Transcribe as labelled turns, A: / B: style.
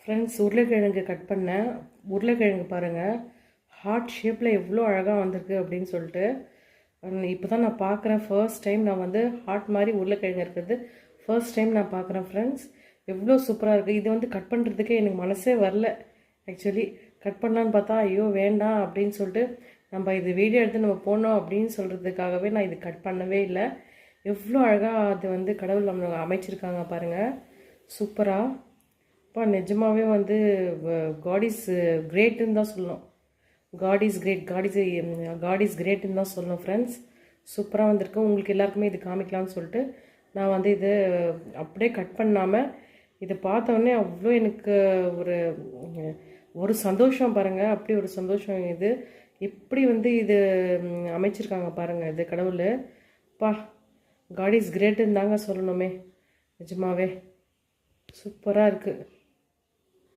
A: Friends, உருளைக்கிழங்கு cut பண்ணேன். உருளைக்கிழங்கு பாருங்கள், ஹார்ட் ஷேப்பில் எவ்வளோ அழகாக வந்திருக்கு அப்படின்னு சொல்லிட்டு இப்போ தான் நான் பார்க்குறேன். ஃபர்ஸ்ட் டைம் நான் வந்து ஹார்ட் மாதிரி உருளைக்கிழங்கு இருக்கிறது ஃபர்ஸ்ட் டைம் நான் பார்க்குறேன். ஃப்ரெண்ட்ஸ், எவ்வளோ சூப்பராக இருக்குது. இது வந்து கட் பண்ணுறதுக்கே எனக்கு மனசே வரல. ஆக்சுவலி கட் பண்ணலான்னு பார்த்தா ஐயோ வேண்டாம் அப்படின்னு சொல்லிட்டு நம்ம இது வீடியோ எடுத்து நம்ம போனோம் அப்படின்னு சொல்கிறதுக்காகவே நான் இது கட் பண்ணவே இல்லை. எவ்வளோ அழகாக அது வந்து கடவுள் நம்ம அமைச்சிருக்காங்க பாருங்கள், சூப்பராக. அப்பா நிஜமாகவே வந்து காட் இஸ் கிரேட்டுன்னு தான் சொல்லணும். God is great, God is கிரேட்டுன்னு தான் சொல்லணும். ஃப்ரெண்ட்ஸ், சூப்பராக வந்திருக்கு. உங்களுக்கு எல்லாருக்குமே இது காமிக்கலாம்னு சொல்லிட்டு நான் வந்து இது அப்படியே கட் பண்ணாமல் இதை பார்த்தோன்னே அவ்வளோ எனக்கு ஒரு ஒரு சந்தோஷம் பாருங்கள். அப்படி ஒரு சந்தோஷம். இது எப்படி வந்து இது அமைச்சிருக்காங்க பாருங்கள். இது கடவுள் பா, காட் இஸ் கிரேட்டுன்னு தாங்க சொல்லணுமே. நிஜமாவே சூப்பராக இருக்குது.